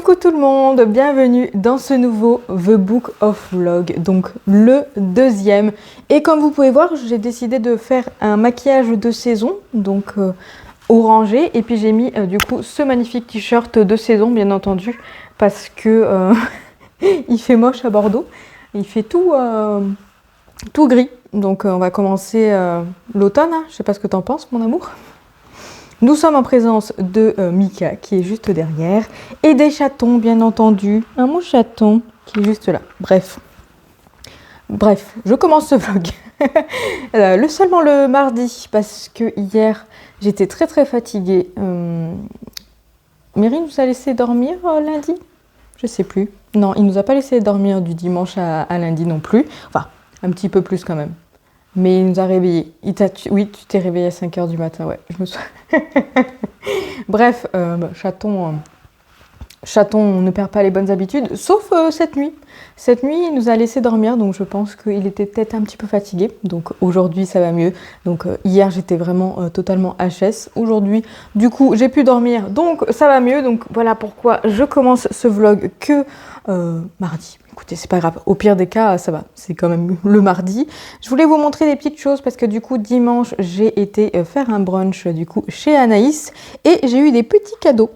Coucou tout le monde, bienvenue dans ce nouveau The Book of Vlog, donc le deuxième. Et comme vous pouvez voir, j'ai décidé de faire un maquillage de saison, donc orangé. Et puis j'ai mis du coup ce magnifique t-shirt de saison, bien entendu, parce que il fait moche à Bordeaux. Il fait tout gris. Donc on va commencer l'automne, hein. Je sais pas ce que t'en penses, mon amour. Nous sommes en présence de Mika qui est juste derrière et des chatons bien entendu. Un mot chaton qui est juste là. Bref, je commence ce vlog. Seulement le mardi parce que hier j'étais très fatiguée. Mary nous a laissé dormir lundi? Je sais plus. Non, il nous a pas laissé dormir du dimanche à lundi non plus. Enfin, un petit peu plus quand même. Mais il nous a réveillés. Oui, tu t'es réveillé à 5h du matin, ouais. Je me souviens. Bref, chaton ne perd pas les bonnes habitudes, sauf cette nuit. Cette nuit, il nous a laissé dormir, donc je pense qu'il était peut-être un petit peu fatigué. Donc aujourd'hui, ça va mieux. Donc hier, j'étais vraiment totalement HS. Aujourd'hui, du coup, j'ai pu dormir, donc ça va mieux. Donc voilà pourquoi je commence ce vlog que mardi. Écoutez, c'est pas grave. Au pire des cas, ça va. C'est quand même le mardi. Je voulais vous montrer des petites choses parce que du coup, dimanche, j'ai été faire un brunch du coup chez Anaïs et j'ai eu des petits cadeaux.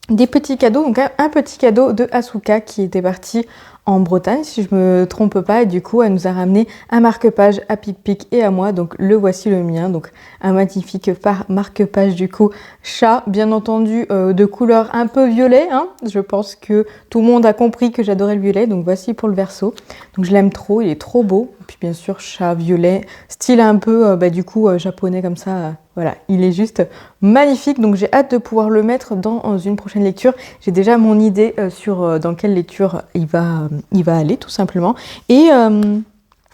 Des petits cadeaux, donc un petit cadeau de Asuka qui était partie en Bretagne, si je me trompe pas, et du coup elle nous a ramené un marque-page à Pic et à moi, donc le voici le mien, donc un magnifique marque-page du coup chat, bien entendu de couleur un peu violet, hein. Je pense que tout le monde a compris que j'adorais le violet, donc voici pour le verso, donc je l'aime trop, il est trop beau, et puis bien sûr chat violet, style un peu du coup japonais comme ça. Voilà, il est juste magnifique, donc j'ai hâte de pouvoir le mettre dans une prochaine lecture. J'ai déjà mon idée sur dans quelle lecture il va aller tout simplement. Et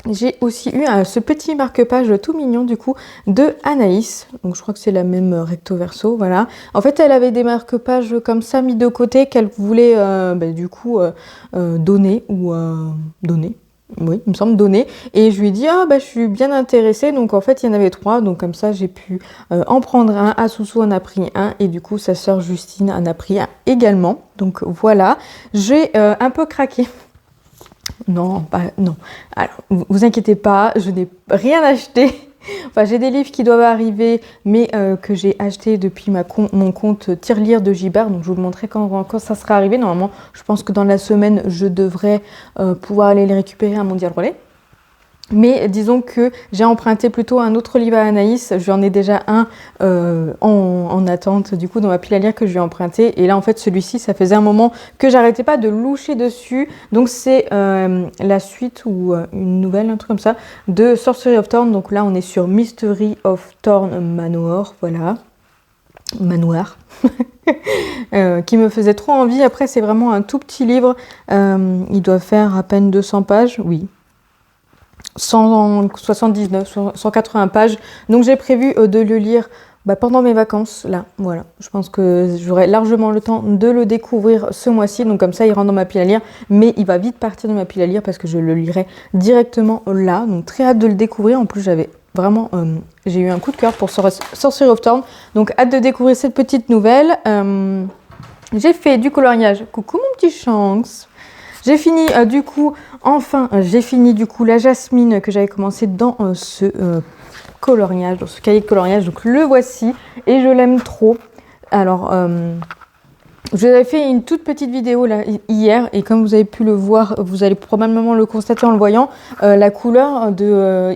j'ai aussi eu ce petit marque-page tout mignon du coup de Anaïs. Donc je crois que c'est la même recto verso, voilà. En fait, elle avait des marque-pages comme ça mis de côté qu'elle voulait du coup donner ou donner. Oui, il me semble donner. Et je lui ai dit, je suis bien intéressée. Donc en fait, il y en avait 3. Donc comme ça, j'ai pu en prendre un. Asusu en a pris un. Et du coup, sa sœur Justine en a pris un également. Donc voilà, j'ai un peu craqué. Non, non. Alors, vous inquiétez pas, je n'ai rien acheté. Enfin, j'ai des livres qui doivent arriver, mais que j'ai acheté depuis mon compte tirelire de Gibert. Donc, je vous le montrerai quand ça sera arrivé. Normalement, je pense que dans la semaine, je devrais pouvoir aller les récupérer à Mondial Relais. Mais disons que j'ai emprunté plutôt un autre livre à Anaïs. J'en ai déjà un en attente du coup dans ma pile à lire que je lui ai emprunté. Et là en fait celui-ci ça faisait un moment que j'arrêtais pas de loucher dessus. Donc c'est la suite ou une nouvelle, un truc comme ça, de Sorcery of Thorn. Donc là on est sur Mystery of Thorn Manor, voilà. Manoir. Qui me faisait trop envie. Après c'est vraiment un tout petit livre. Il doit faire à peine 200 pages, oui. 179, 180 pages. Donc j'ai prévu de le lire pendant mes vacances. Là, voilà. Je pense que j'aurai largement le temps de le découvrir ce mois-ci. Donc comme ça, il rentre dans ma pile à lire. Mais il va vite partir de ma pile à lire parce que je le lirai directement là. Donc très hâte de le découvrir. En plus, j'avais vraiment... j'ai eu un coup de cœur pour Sorcery of Thorn. Donc hâte de découvrir cette petite nouvelle. J'ai fait du coloriage. Coucou mon petit Shanks. J'ai fini j'ai fini la jasmine que j'avais commencé dans ce coloriage, dans ce cahier de coloriage. Donc le voici et je l'aime trop. Alors, je vous avais fait une toute petite vidéo là hier et comme vous avez pu le voir, vous allez probablement le constater en le voyant, la couleur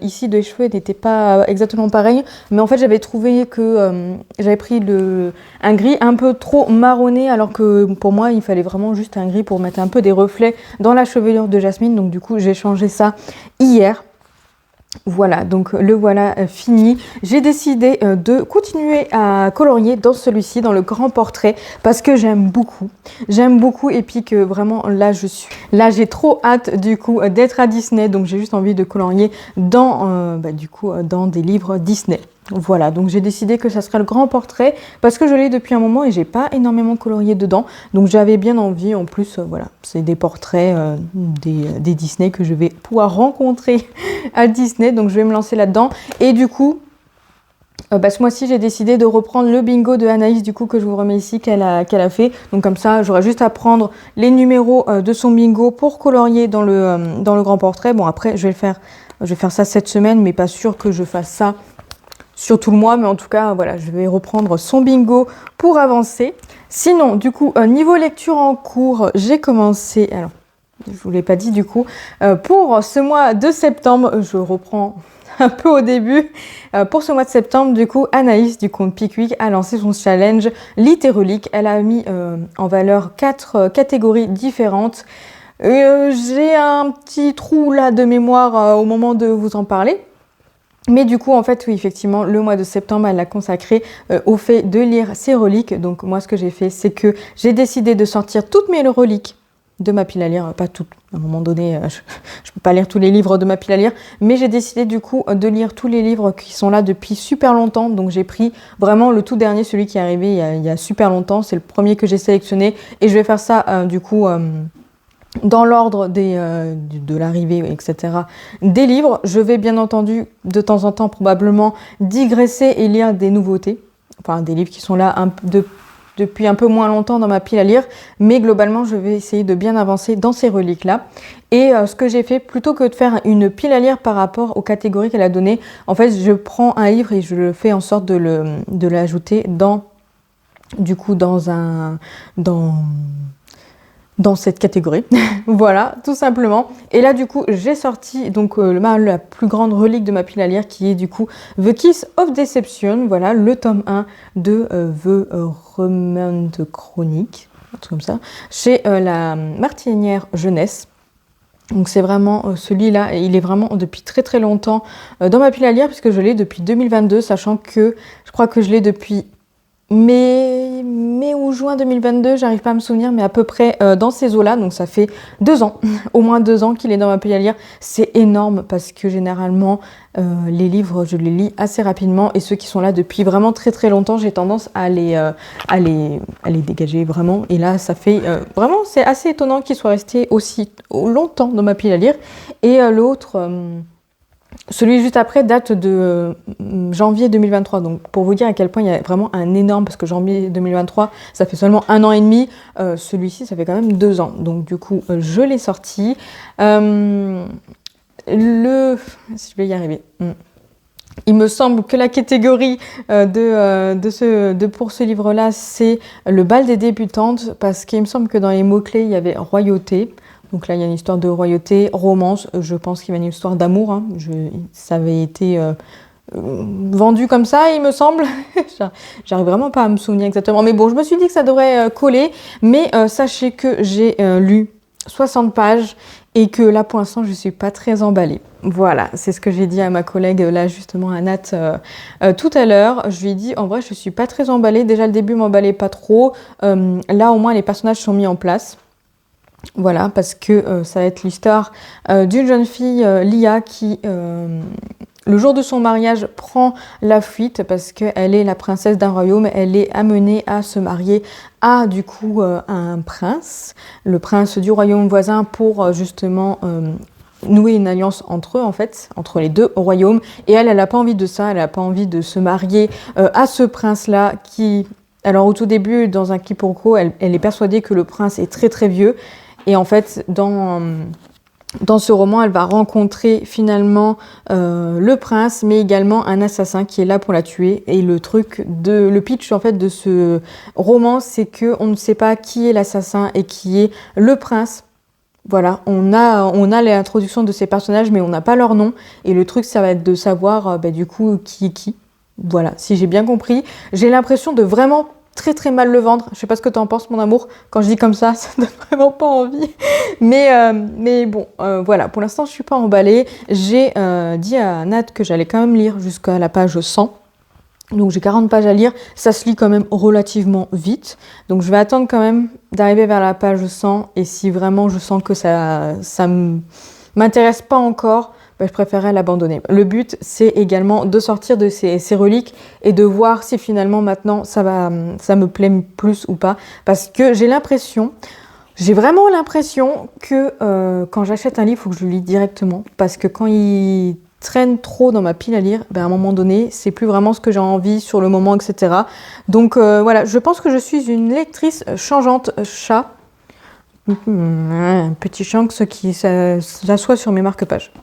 ici de cheveux n'était pas exactement pareille, mais en fait j'avais trouvé que j'avais pris un gris un peu trop marronné alors que pour moi il fallait vraiment juste un gris pour mettre un peu des reflets dans la chevelure de Jasmine, donc du coup j'ai changé ça hier. Voilà, donc le voilà fini. J'ai décidé de continuer à colorier dans celui-ci, dans le grand portrait, parce que j'aime beaucoup. J'aime beaucoup et puis que vraiment là j'ai trop hâte du coup d'être à Disney, donc j'ai juste envie de colorier dans dans des livres Disney. Voilà, donc j'ai décidé que ça serait le grand portrait parce que je l'ai depuis un moment et j'ai pas énormément colorié dedans. Donc j'avais bien envie, en plus, voilà, c'est des portraits des Disney que je vais pouvoir rencontrer à Disney. Donc je vais me lancer là-dedans. Et du coup, Ce mois-ci, j'ai décidé de reprendre le bingo de Anaïs, du coup, que je vous remets ici, qu'elle a fait. Donc comme ça, j'aurai juste à prendre les numéros de son bingo pour colorier dans le grand portrait. Bon, après, je vais faire ça cette semaine, mais pas sûr que je fasse ça sur tout le mois. Mais en tout cas, voilà, je vais reprendre son bingo pour avancer. Sinon, du coup, niveau lecture en cours, j'ai commencé... Alors, je vous l'ai pas dit, du coup. Pour ce mois de septembre, je reprends un peu au début. Pour ce mois de septembre, du coup, Anaïs du compte Pickwick a lancé son challenge Littérolique. Elle a mis en valeur 4 catégories différentes. J'ai un petit trou là de mémoire au moment de vous en parler. Mais du coup, en fait, oui, effectivement, le mois de septembre, elle l'a consacré au fait de lire ses reliques. Donc moi, ce que j'ai fait, c'est que j'ai décidé de sortir toutes mes reliques de ma pile à lire, pas toutes, à un moment donné, je ne peux pas lire tous les livres de ma pile à lire, mais j'ai décidé du coup de lire tous les livres qui sont là depuis super longtemps, donc j'ai pris vraiment le tout dernier, celui qui est arrivé il y a super longtemps, c'est le premier que j'ai sélectionné, et je vais faire ça du coup dans l'ordre de l'arrivée, etc., des livres. Je vais bien entendu de temps en temps probablement digresser et lire des nouveautés, enfin des livres qui sont là depuis un peu moins longtemps dans ma pile à lire, mais globalement je vais essayer de bien avancer dans ces reliques-là. Et ce que j'ai fait, plutôt que de faire une pile à lire par rapport aux catégories qu'elle a données, en fait je prends un livre et je le fais en sorte de l'ajouter dans cette catégorie. Voilà, tout simplement. Et là, du coup, j'ai sorti donc la plus grande relique de ma pile à lire, qui est du coup The Kiss of Deception. Voilà, le tome 1 de The Remand Chronique, un truc comme ça, chez la Martinière Jeunesse. Donc c'est vraiment celui-là, et il est vraiment depuis très très longtemps dans ma pile à lire, puisque je l'ai depuis 2022, sachant que je crois que je l'ai depuis mai ou juin 2022, j'arrive pas à me souvenir, mais à peu près dans ces eaux-là, donc ça fait 2 ans, au moins 2 ans qu'il est dans ma pile à lire. C'est énorme parce que généralement, les livres, je les lis assez rapidement, et ceux qui sont là depuis vraiment très très longtemps, j'ai tendance à les dégager vraiment. Et là, ça fait vraiment, c'est assez étonnant qu'ils soient restés aussi longtemps dans ma pile à lire. Et l'autre... celui juste après date de janvier 2023, donc pour vous dire à quel point il y a vraiment un énorme, parce que janvier 2023, ça fait seulement 1 an et demi, celui-ci, ça fait quand même 2 ans, donc du coup, je l'ai sorti. Si je vais y arriver. Il me semble que la catégorie pour ce livre-là, c'est le bal des débutantes, parce qu'il me semble que dans les mots-clés, il y avait royauté. Donc là, il y a une histoire de royauté, romance, je pense qu'il y a une histoire d'amour. Hein. Ça avait été vendu comme ça, il me semble. J'arrive vraiment pas à me souvenir exactement. Mais bon, je me suis dit que ça devrait coller. Mais sachez que j'ai lu 60 pages et que là, pour l'instant, je ne suis pas très emballée. Voilà, c'est ce que j'ai dit à ma collègue, là, justement, à Nat, tout à l'heure. Je lui ai dit, en vrai, je ne suis pas très emballée. Déjà, le début m'emballait pas trop. Là, au moins, les personnages sont mis en place. Voilà, parce que ça va être l'histoire d'une jeune fille, Lia, qui, le jour de son mariage, prend la fuite parce qu'elle est la princesse d'un royaume. Elle est amenée à se marier à, du coup, un prince, le prince du royaume voisin, pour justement nouer une alliance entre eux, en fait, entre les deux royaumes. Et elle n'a pas envie de ça, elle n'a pas envie de se marier à ce prince-là qui... Alors, au tout début, dans un quiproquo, elle est persuadée que le prince est très très vieux. Et en fait, dans ce roman, elle va rencontrer finalement le prince, mais également un assassin qui est là pour la tuer. Et le pitch en fait de ce roman, c'est que on ne sait pas qui est l'assassin et qui est le prince. Voilà, on a l'introduction de ces personnages, mais on n'a pas leur nom. Et le truc, ça va être de savoir du coup qui est qui. Voilà, si j'ai bien compris. J'ai l'impression de vraiment très très mal le vendre. Je sais pas ce que tu en penses, mon amour. Quand je dis comme ça donne vraiment pas envie. Mais bon, voilà. Pour l'instant, je suis pas emballée. J'ai dit à Nat que j'allais quand même lire jusqu'à la page 100. Donc j'ai 40 pages à lire. Ça se lit quand même relativement vite. Donc je vais attendre quand même d'arriver vers la page 100. Et si vraiment je sens que ça m'intéresse pas encore, je préférerais l'abandonner. Le but, c'est également de sortir de ces reliques et de voir si finalement maintenant ça me plaît plus ou pas. Parce que j'ai vraiment l'impression que quand j'achète un livre, il faut que je le lis directement. Parce que quand il traîne trop dans ma pile à lire, ben à un moment donné, c'est plus vraiment ce que j'ai envie sur le moment, etc. Donc voilà, je pense que je suis une lectrice changeante chat. Un petit chant qui s'assoit sur mes marque-pages.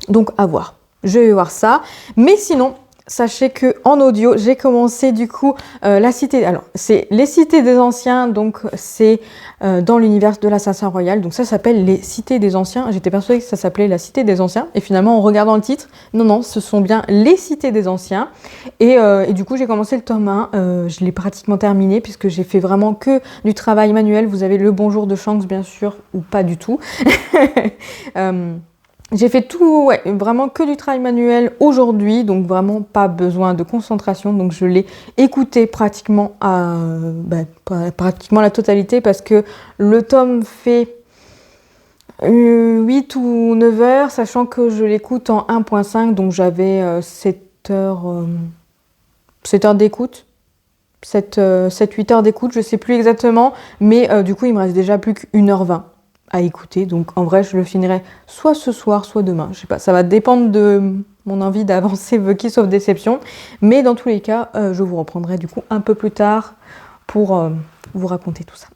Donc à voir. Je vais voir ça. Mais sinon, sachez que en audio, j'ai commencé du coup la cité. Alors c'est les cités des anciens, donc c'est dans l'univers de l'Assassin Royal. Donc ça s'appelle les cités des anciens. J'étais persuadée que ça s'appelait la cité des anciens. Et finalement, en regardant le titre, non, ce sont bien les cités des anciens. Et du coup, j'ai commencé le tome 1. Je l'ai pratiquement terminé puisque j'ai fait vraiment que du travail manuel. Vous avez le bonjour de Shanks, bien sûr, ou pas du tout. J'ai fait tout, ouais, vraiment que du travail manuel aujourd'hui, donc vraiment pas besoin de concentration. Donc je l'ai écouté pratiquement pratiquement la totalité parce que le tome fait 8 ou 9 heures, sachant que je l'écoute en 1.5, donc j'avais 7 heures d'écoute. 7-8 heures d'écoute, je sais plus exactement, mais du coup il me reste déjà plus qu'1h20 à écouter, donc en vrai je le finirai soit ce soir, soit demain, je sais pas, ça va dépendre de mon envie d'avancer Bucky sauf déception, mais dans tous les cas, je vous reprendrai du coup un peu plus tard pour vous raconter tout ça.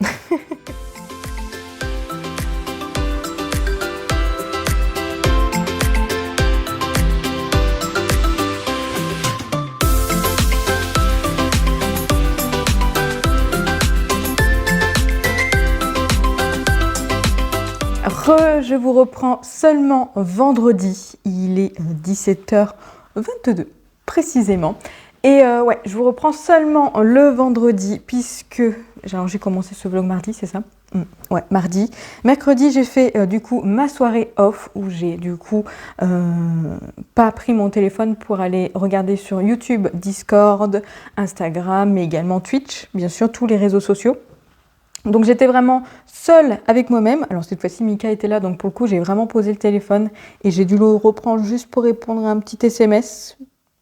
Je vous reprends seulement vendredi, il est 17h22 précisément. Et ouais, je vous reprends seulement le vendredi puisque j'ai commencé ce vlog mardi, c'est ça? Ouais, mardi. Mercredi, j'ai fait du coup ma soirée off où j'ai du coup pas pris mon téléphone pour aller regarder sur YouTube, Discord, Instagram, mais également Twitch, bien sûr, tous les réseaux sociaux. Donc j'étais vraiment seule avec moi-même. Alors cette fois-ci Mika était là, donc pour le coup j'ai vraiment posé le téléphone et j'ai dû le reprendre juste pour répondre à un petit SMS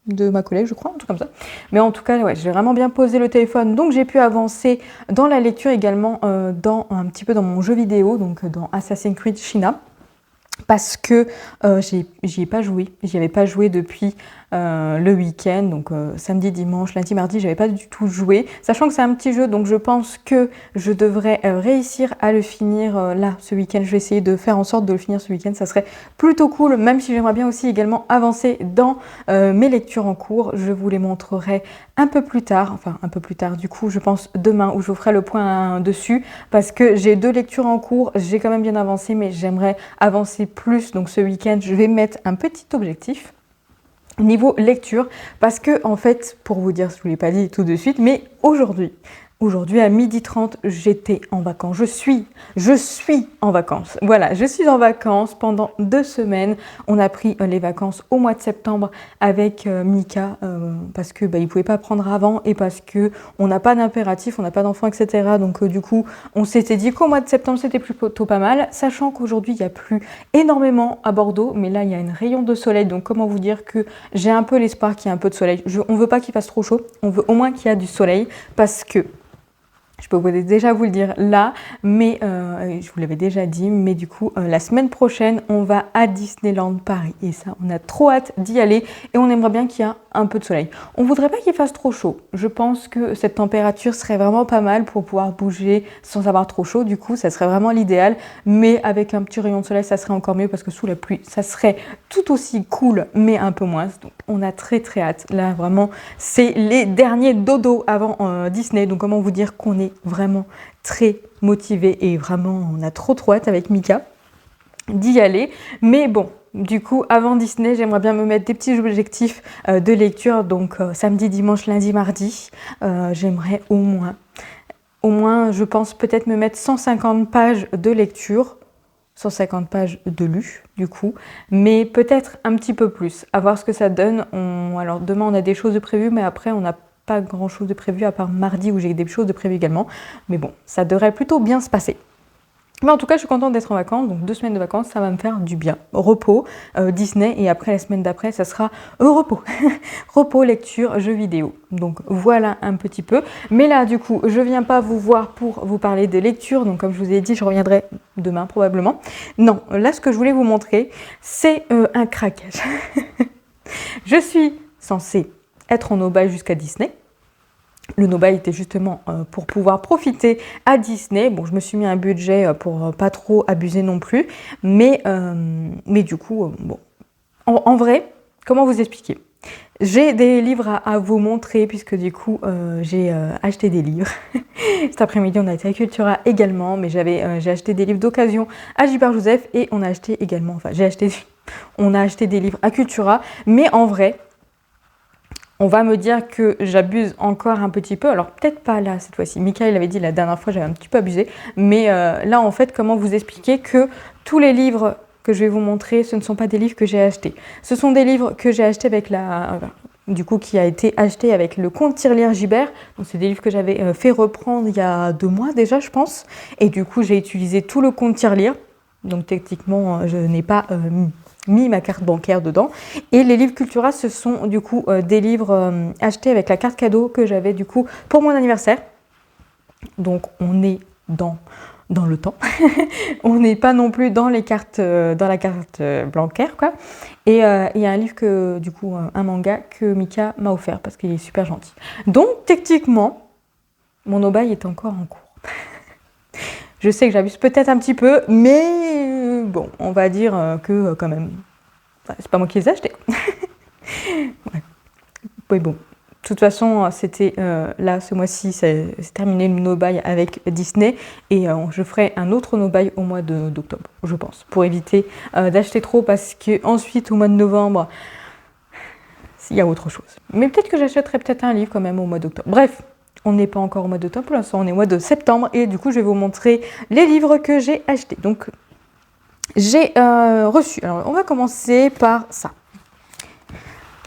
de ma collègue, je crois, un truc comme ça. Mais en tout cas, ouais, j'ai vraiment bien posé le téléphone, donc j'ai pu avancer dans la lecture également un petit peu dans mon jeu vidéo, donc dans Assassin's Creed China. Parce que j'y ai pas joué, j'y avais pas joué depuis le week-end, donc samedi, dimanche, lundi, mardi, j'avais pas du tout joué, sachant que c'est un petit jeu, donc je pense que je devrais réussir à le finir là, ce week-end. Je vais essayer de faire en sorte de le finir ce week-end, ça serait plutôt cool, même si j'aimerais bien aussi également avancer dans mes lectures en cours. Je vous les montrerai un peu plus tard, du coup, je pense demain, où je vous ferai le point dessus, parce que j'ai 2 lectures en cours, j'ai quand même bien avancé, mais j'aimerais avancer plus, donc ce week-end, je vais mettre un petit objectif niveau lecture, parce que en fait, pour vous dire, je ne vous l'ai pas dit tout de suite, mais aujourd'hui à 12h30, j'étais en vacances. Je suis en vacances. Voilà, je suis en vacances pendant 2 semaines. On a pris les vacances au mois de septembre avec Mika parce que il pouvait pas prendre avant et parce que on n'a pas d'impératif, on n'a pas d'enfants, etc. Donc du coup, on s'était dit qu'au mois de septembre, c'était plutôt pas mal, sachant qu'aujourd'hui, il y a plu énormément à Bordeaux, mais là, il y a un rayon de soleil. Donc comment vous dire que j'ai un peu l'espoir qu'il y ait un peu de soleil. On veut pas qu'il fasse trop chaud, on veut au moins qu'il y ait du soleil parce que je peux déjà vous le dire là, mais je vous l'avais déjà dit, mais du coup, la semaine prochaine, on va à Disneyland Paris. Et ça, on a trop hâte d'y aller et on aimerait bien qu'il y ait un peu de soleil. On voudrait pas qu'il fasse trop chaud. Je pense que cette température serait vraiment pas mal pour pouvoir bouger sans avoir trop chaud. Du coup, ça serait vraiment l'idéal. Mais avec un petit rayon de soleil, ça serait encore mieux parce que sous la pluie, ça serait tout aussi cool, mais un peu moins. Donc, on a très très hâte. Là, vraiment, c'est les derniers dodos avant Disney. Donc, comment vous dire qu'on est vraiment très motivé et vraiment on a trop hâte avec Mika d'y aller. Mais bon, du coup avant Disney, j'aimerais bien me mettre des petits objectifs de lecture, donc samedi, dimanche, lundi, mardi, j'aimerais au moins je pense peut-être me mettre 150 pages de lecture, 150 pages de lu du coup, mais peut-être un petit peu plus, à voir ce que ça donne. Alors demain on a des choses de prévues, mais après on n'a pas grand chose de prévu à part mardi où j'ai des choses de prévues également, mais bon, ça devrait plutôt bien se passer. Mais en tout cas, je suis contente d'être en vacances, donc 2 semaines de vacances, ça va me faire du bien. Repos, Disney, et après la semaine d'après, ça sera repos. Repos, lecture, jeux vidéo. Donc voilà un petit peu. Mais là, du coup, je viens pas vous voir pour vous parler des lectures, donc comme je vous ai dit, je reviendrai demain probablement. Non, là, ce que je voulais vous montrer, c'est un craquage. Je suis censée être en no-buy jusqu'à Disney. Le no-buy était justement pour pouvoir profiter à Disney. Bon, je me suis mis un budget pour pas trop abuser non plus. Mais du coup, bon. En vrai, comment vous expliquer? J'ai des livres à vous montrer puisque du coup, j'ai acheté des livres. Cet après-midi, on a été à Cultura également. Mais j'ai acheté des livres d'occasion à Gilbert Joseph et on a acheté également... Enfin, on a acheté des livres à Cultura. Mais en vrai... On va me dire que j'abuse encore un petit peu. Alors, peut-être pas là, cette fois-ci. Michael avait dit la dernière fois, j'avais un petit peu abusé. Mais là, en fait, comment vous expliquer que tous les livres que je vais vous montrer, ce ne sont pas des livres que j'ai achetés. Ce sont des livres que j'ai achetés avec du coup, qui a été acheté avec le compte Tirelire Gibert. Donc, c'est des livres que j'avais fait reprendre il y a 2 mois déjà, je pense. Et du coup, j'ai utilisé tout le compte Tirelire. Donc, techniquement, je n'ai pas... mis ma carte bancaire dedans. Et les livres Cultura, ce sont du coup des livres achetés avec la carte cadeau que j'avais du coup pour mon anniversaire. Donc on est dans le temps. On n'est pas non plus dans les cartes, dans la carte bancaire, quoi. Et il y a un livre que, du coup, un manga que Mika m'a offert parce qu'il est super gentil. Donc techniquement, mon no-buy est encore en cours. Je sais que j'abuse peut-être un petit peu, mais bon, on va dire que quand même, c'est pas moi qui les ai achetés. Ouais. Oui, bon. De toute façon, c'était là, ce mois-ci, c'est terminé le no-buy avec Disney. Et je ferai un autre no-buy au mois d'octobre, je pense, pour éviter d'acheter trop parce qu'ensuite, au mois de novembre, il y a autre chose. Mais peut-être que j'achèterai peut-être un livre quand même au mois d'octobre. Bref. On n'est pas encore au mois d'octobre, pour l'instant on est au mois de septembre et du coup je vais vous montrer les livres que j'ai achetés. Donc j'ai reçu, alors on va commencer par ça.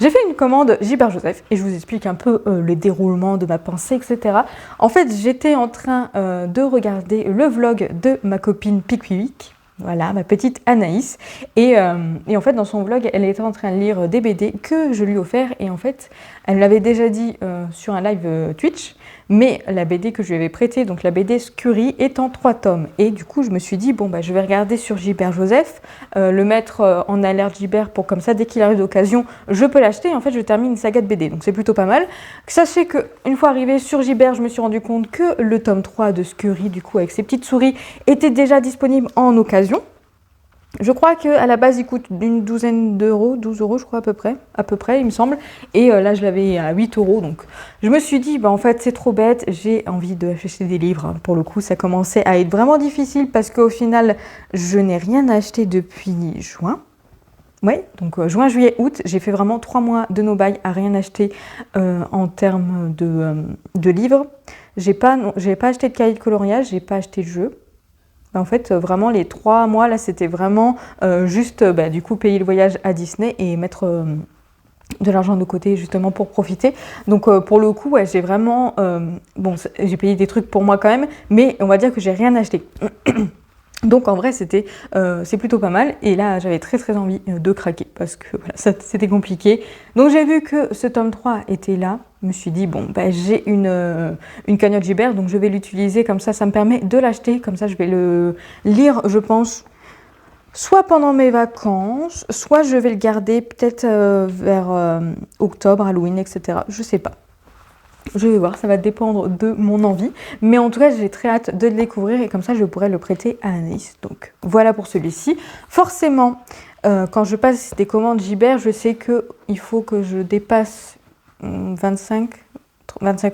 J'ai fait une commande Gilbert Joseph et je vous explique un peu le déroulement de ma pensée, etc. En fait j'étais en train de regarder le vlog de ma copine Pickwick. Voilà, ma petite Anaïs. Et en fait, dans son vlog, elle était en train de lire des BD que je lui ai offert. Et en fait, elle me l'avait déjà dit sur un live Twitch. Mais la BD que je lui avais prêtée, donc la BD Scurry, est en 3 tomes. Et du coup, je me suis dit, bon, bah, je vais regarder sur Gilbert Joseph, le mettre en alerte Gilbert pour comme ça, dès qu'il arrive d'occasion, je peux l'acheter. Et en fait, je termine une saga de BD. Donc, c'est plutôt pas mal. Sachez qu'une fois arrivée sur Gilbert, je me suis rendu compte que le tome 3 de Scurry, du coup, avec ses petites souris, était déjà disponible en occasion. Je crois qu'à la base, il coûte une douzaine d'euros, 12 euros, je crois, à peu près, il me semble. Et là, je l'avais à 8 euros. Donc, je me suis dit, bah, en fait, c'est trop bête. J'ai envie d'acheter des livres. Pour le coup, ça commençait à être vraiment difficile parce qu'au final, je n'ai rien acheté depuis juin. Ouais, donc juin, juillet, août, j'ai fait vraiment 3 mois de no-buy à rien acheter en termes de livres. J'ai pas acheté de cahier de coloriage, j'ai pas acheté de jeu. En fait, vraiment, les 3 mois, là, c'était vraiment juste, du coup, payer le voyage à Disney et mettre de l'argent de côté, justement, pour profiter. Donc, pour le coup, ouais, j'ai vraiment... j'ai payé des trucs pour moi quand même, mais on va dire que j'ai rien acheté. Donc, en vrai, c'est plutôt pas mal. Et là, j'avais très, très envie de craquer parce que voilà, c'était compliqué. Donc, j'ai vu que ce tome 3 était là. Je me suis dit, bon, j'ai une cagnotte Gibert, donc je vais l'utiliser. Comme ça me permet de l'acheter. Comme ça, je vais le lire, je pense, soit pendant mes vacances, soit je vais le garder peut-être vers octobre, Halloween, etc. Je sais pas. Je vais voir, ça va dépendre de mon envie. Mais en tout cas, j'ai très hâte de le découvrir et comme ça, je pourrai le prêter à Anaïs. Donc voilà pour celui-ci. Forcément, quand je passe des commandes Gibert, je sais qu'il faut que je dépasse 25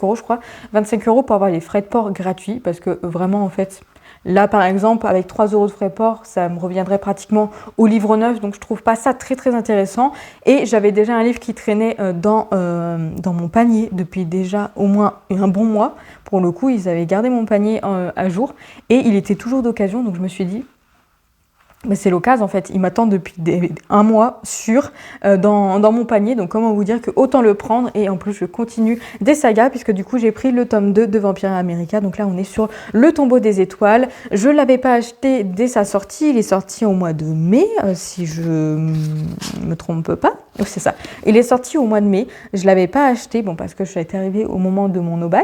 euros, je crois. 25 euros pour avoir les frais de port gratuits. Parce que vraiment, en fait... Là, par exemple, avec 3 euros de frais port, ça me reviendrait pratiquement au livre neuf. Donc, je trouve pas ça très, très intéressant. Et j'avais déjà un livre qui traînait dans mon panier depuis déjà au moins un bon mois. Pour le coup, ils avaient gardé mon panier à jour. Et il était toujours d'occasion. Donc, je me suis dit, Mais c'est l'occasion en fait, il m'attend depuis un mois sûr dans mon panier, donc comment vous dire que autant le prendre, et en plus je continue des sagas puisque du coup j'ai pris le tome 2 de Vampire America, donc là on est sur le tombeau des étoiles. Je ne l'avais pas acheté dès sa sortie, il est sorti au mois de mai si je me trompe pas, c'est ça, il est sorti au mois de mai, je ne l'avais pas acheté, bon parce que je suis arrivée au moment de mon no-buy.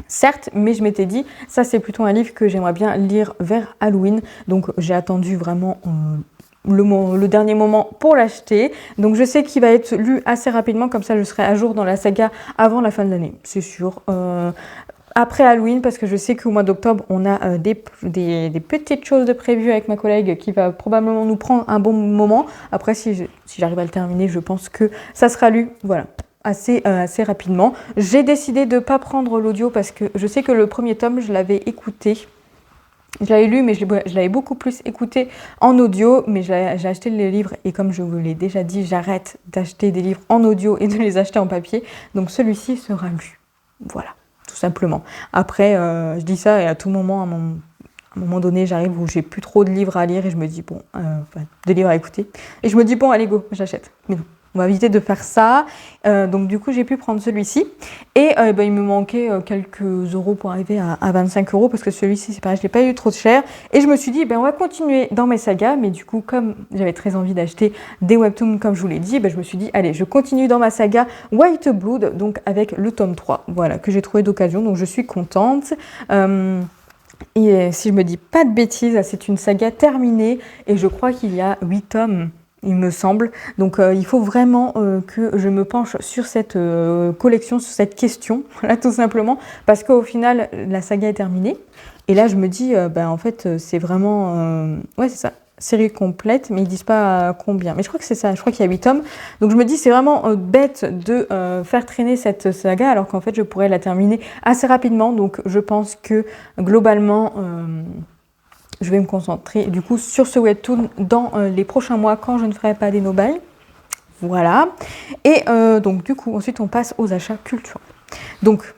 Certes, mais je m'étais dit, ça c'est plutôt un livre que j'aimerais bien lire vers Halloween. Donc j'ai attendu vraiment le dernier moment pour l'acheter. Donc je sais qu'il va être lu assez rapidement, comme ça je serai à jour dans la saga avant la fin de l'année, c'est sûr. Après Halloween, parce que je sais qu'au mois d'octobre, on a des petites choses de prévues avec ma collègue qui va probablement nous prendre un bon moment. Après, si j'arrive à le terminer, je pense que ça sera lu. Voilà. Assez rapidement. J'ai décidé de ne pas prendre l'audio parce que je sais que le premier tome, je l'avais écouté. Je l'avais lu, mais je l'avais beaucoup plus écouté en audio. Mais j'ai acheté les livres et comme je vous l'ai déjà dit, j'arrête d'acheter des livres en audio et de les acheter en papier. Donc celui-ci sera lu. Voilà, tout simplement. Après, je dis ça et à tout moment, à un moment donné, j'arrive où j'ai plus trop de livres à lire et je me dis, bon, de livres à écouter. Et je me dis, bon, allez, go, j'achète. Mais non. On va éviter de faire ça. Donc du coup, j'ai pu prendre celui-ci. Et il me manquait quelques euros pour arriver à 25 euros parce que celui-ci, c'est pareil, je ne l'ai pas eu trop cher. Et je me suis dit, on va continuer dans mes sagas. Mais du coup, comme j'avais très envie d'acheter des webtoons, comme je vous l'ai dit, je me suis dit, allez, je continue dans ma saga White Blood, donc avec le tome 3, voilà, que j'ai trouvé d'occasion. Donc je suis contente. Et si je me dis pas de bêtises, c'est une saga terminée. Et je crois qu'il y a 8 tomes. Il me semble. Donc il faut vraiment que je me penche sur cette collection, sur cette question, voilà, tout simplement, parce qu'au final, la saga est terminée. Et là, je me dis, en fait, c'est vraiment... ouais, c'est ça, série complète, mais ils disent pas combien. Mais je crois que c'est ça, je crois qu'il y a 8 tomes. Donc je me dis, c'est vraiment bête de faire traîner cette saga, alors qu'en fait, je pourrais la terminer assez rapidement. Donc je pense que, globalement... je vais me concentrer du coup sur ce webtoon dans les prochains mois quand je ne ferai pas des no-buy. Voilà. Et donc du coup, ensuite on passe aux achats culturels. Donc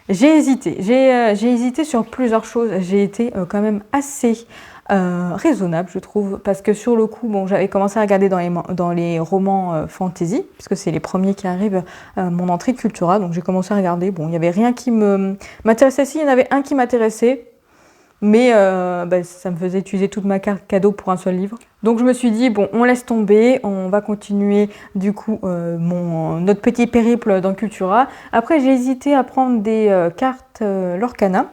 j'ai hésité. J'ai hésité sur plusieurs choses. J'ai été quand même assez raisonnable, je trouve, parce que sur le coup, j'avais commencé à regarder dans les romans fantasy, puisque c'est les premiers qui arrivent mon entrée de Cultura. Donc j'ai commencé à regarder. Bon, il n'y avait rien qui m'intéressait. Si, il y en avait un qui m'intéressait. Mais ça me faisait utiliser toute ma carte cadeau pour un seul livre. Donc je me suis dit, bon, on laisse tomber, on va continuer du coup notre petit périple dans Cultura. Après, j'ai hésité à prendre des cartes Lorcana.